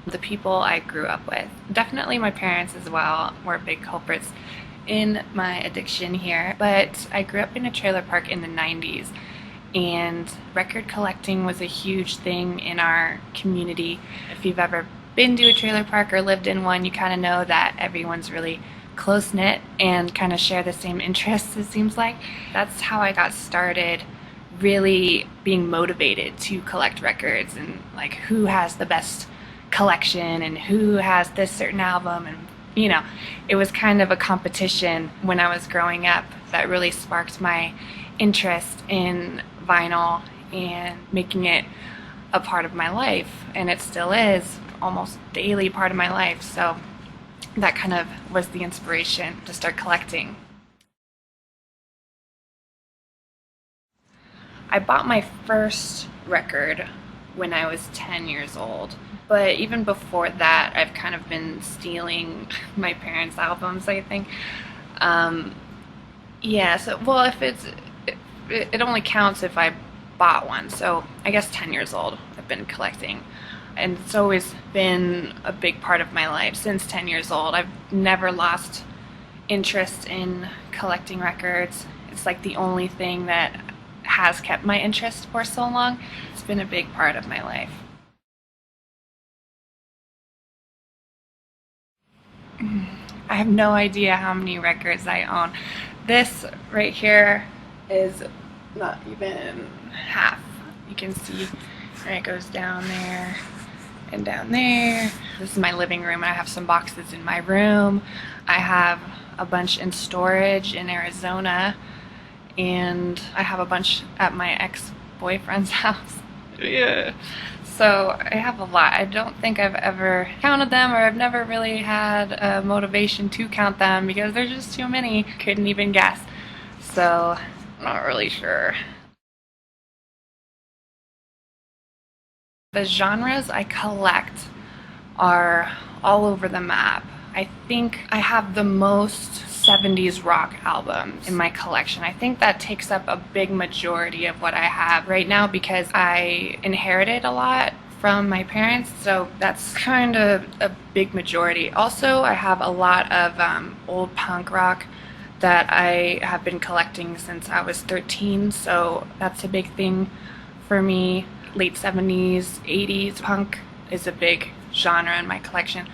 The people I grew up with. Definitely my parents as well were big culprits in my addiction here, but I grew up in a trailer park in the 90s, and record collecting was a huge thing in our community. If you've ever been to a trailer park or lived in one, you kind of know that everyone's really close-knit and kind of share the same interests, it seems like. That's how I got started really being motivated to collect records, and like who has the best collection and who has this certain album. And it was kind of a competition when I was growing up that really sparked my interest in vinyl and making it a part of my life, and it still is almost daily part of my life. So that kind of was the inspiration to start collecting. I bought my first record when I was 10 years old. But even before that, I've kind of been stealing my parents' albums, I think. Yeah, so, well, it only counts if I bought one. So I guess 10 years old, I've been collecting. And it's always been a big part of my life since 10 years old. I've never lost interest in collecting records. It's like the only thing that has kept my interest for so long. It's been a big part of my life. I have no idea how many records I own. This right here is not even half. You can see it goes down there and down there. This is my living room. I have some boxes in my room. I have a bunch in storage in Arizona, and I have a bunch at my ex-boyfriend's house. Yeah. So I have a lot. I don't think I've ever counted them, or I've never really had a motivation to count them because there's just too many. Couldn't even guess. So I'm not really sure. The genres I collect are all over the map. I think I have the most 70s rock albums in my collection. I think that takes up a big majority of what I have right now because I inherited a lot from my parents, so that's kind of a big majority. Also, I have a lot of old punk rock that I have been collecting since I was 13, so that's a big thing for me. Late 70s, 80s punk is a big genre in my collection.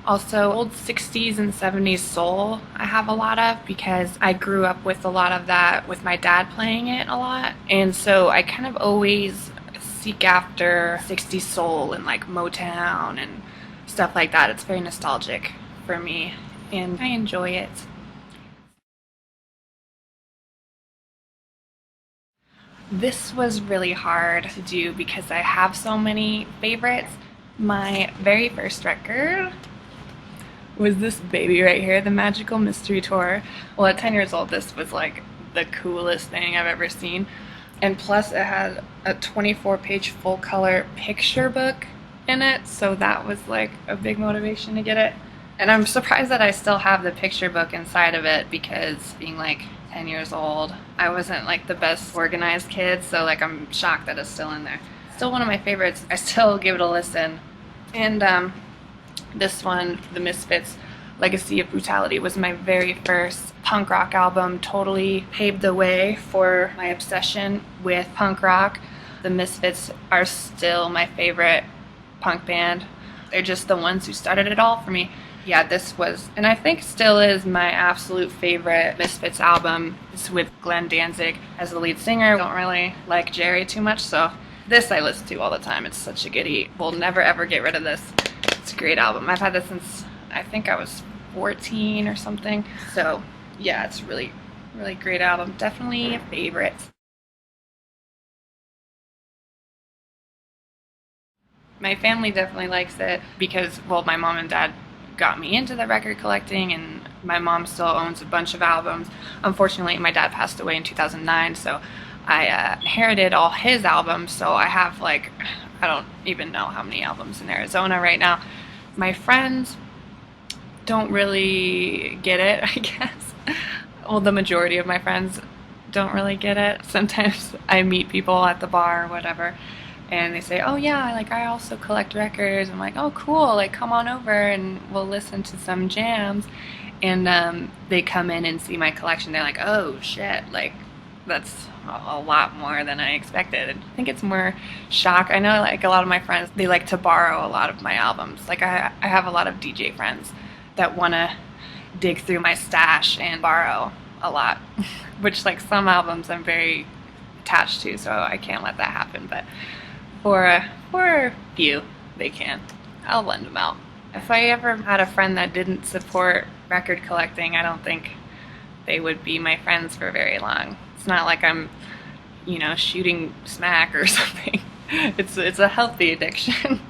Also, old 60s and 70s soul I have a lot of because I grew up with a lot of that with my dad playing it a lot. And so I kind of always seek after 60s soul and like Motown and stuff like that. It's very nostalgic for me and I enjoy it. This was really hard to do because I have so many favorites. My very first record was this baby right here, the Magical Mystery Tour. Well, at 10 years old, this was like the coolest thing I've ever seen. And plus it had a 24-page full color picture book in it, so that was like a big motivation to get it. And I'm surprised that I still have the picture book inside of it because being like 10 years old, I wasn't like the best organized kid, so like I'm shocked that it's still in there. Still one of my favorites. I still give it a listen. And this one, The Misfits, Legacy of Brutality, was my very first punk rock album. Totally paved the way for my obsession with punk rock. The Misfits are still my favorite punk band. They're just the ones who started it all for me. Yeah, this was, and I think still is, my absolute favorite Misfits album. It's with Glenn Danzig as the lead singer. I don't really like Jerry too much, so this I listen to all the time. It's such a goodie. We'll never ever get rid of this. It's a great album. I've had this since I think I was 14 or something. So yeah, it's really, really great album. Definitely a favorite. My family definitely likes it because, well, my mom and dad got me into the record collecting, and my mom still owns a bunch of albums. Unfortunately, my dad passed away in 2009, so I inherited all his albums, so I have like, I don't even know how many albums in Arizona right now. My friends don't really get it, I guess. Well, the majority of my friends don't really get it. Sometimes I meet people at the bar or whatever, and they say, oh yeah, like I also collect records. I'm like, oh cool, like come on over and we'll listen to some jams. And they come in and see my collection. They're like, oh shit, like that's a lot more than I expected. I think it's more shock. I know like a lot of my friends, they like to borrow a lot of my albums. Like I have a lot of DJ friends that want to dig through my stash and borrow a lot, which like some albums I'm very attached to, so I can't let that happen. But for a few, they can. I'll lend them out. If I ever had a friend that didn't support record collecting, I don't think they would be my friends for very long. It's not like I'm, you know, shooting smack or something. It's a healthy addiction.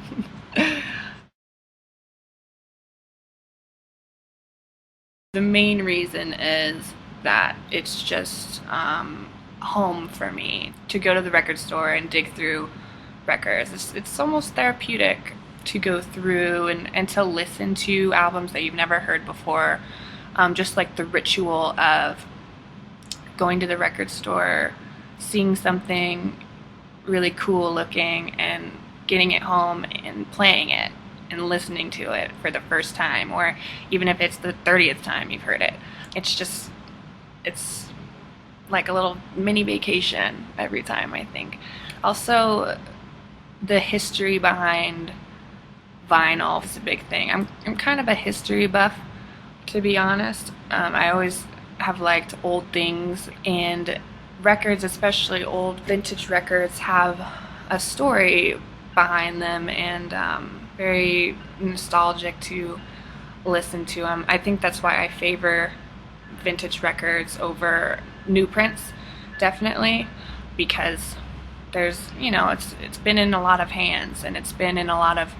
The main reason is that it's just home for me to go to the record store and dig through records. It's almost therapeutic to go through and to listen to albums that you've never heard before. Just like the ritual of going to the record store, seeing something really cool looking and getting it home and playing it and listening to it for the first time, or even if it's the 30th time you've heard it. It's like a little mini vacation every time, I think. Also, the history behind vinyl is a big thing. I'm kind of a history buff, to be honest. I always have liked old things, and records, especially old vintage records, have a story behind them, and very nostalgic to listen to them. I think that's why I favor vintage records over new prints, definitely, because there's, you know, it's been in a lot of hands, and it's been in a lot of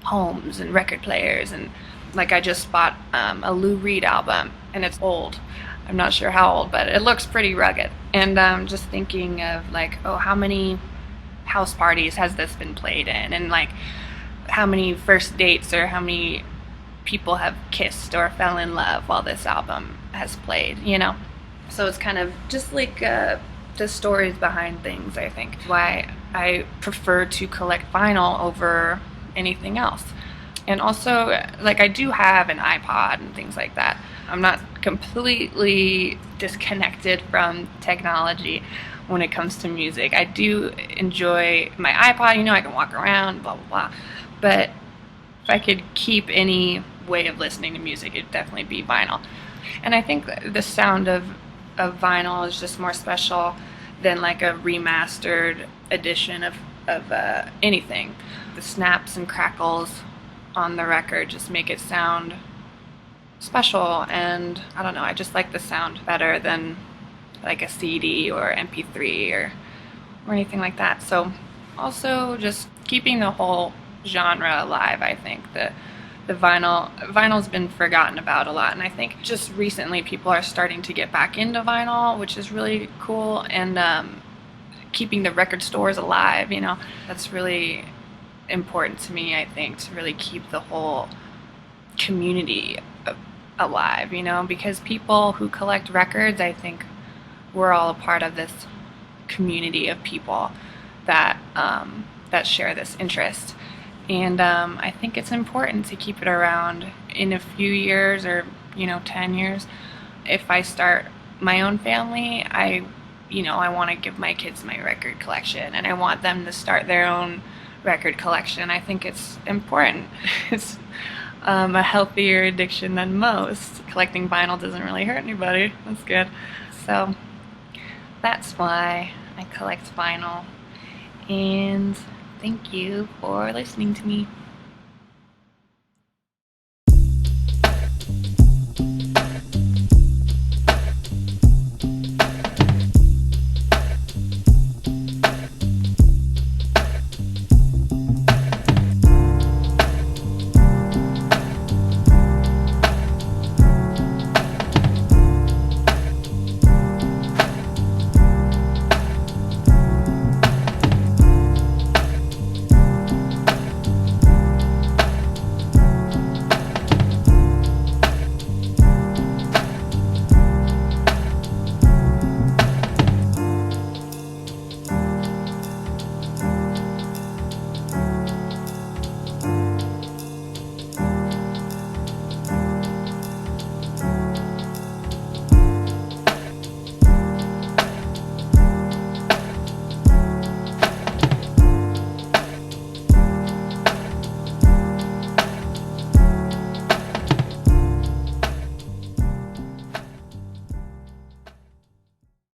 homes and record players. And like I just bought a Lou Reed album, and it's old. I'm not sure how old, but it looks pretty rugged. And just thinking of like, oh, how many house parties has this been played in, and like how many first dates or how many people have kissed or fell in love while this album has played, you know? So it's kind of just like the stories behind things, I think. Why I prefer to collect vinyl over anything else. And also, like, I do have an iPod and things like that. I'm not completely disconnected from technology when it comes to music. I do enjoy my iPod, you know, I can walk around, blah, blah, blah. But if I could keep any way of listening to music, it'd definitely be vinyl. And I think the sound of vinyl is just more special than like a remastered edition of anything. The snaps and crackles on the record just make it sound special, and I don't know, I just like the sound better than like a CD or MP3 or anything like that. So also just keeping the whole genre alive, I think. The vinyl's been forgotten about a lot, and I think just recently people are starting to get back into vinyl, which is really cool, and keeping the record stores alive, you know, that's really important to me, I think, to really keep the whole community alive, you know, because people who collect records, I think we're all a part of this community of people that that share this interest. And I think it's important to keep it around. In a few years, or, you know, 10 years, if I start my own family, I want to give my kids my record collection, and I want them to start their own record collection. I think it's important. It's a healthier addiction than most. Collecting vinyl doesn't really hurt anybody. That's good. So that's why I collect vinyl. And thank you for listening to me.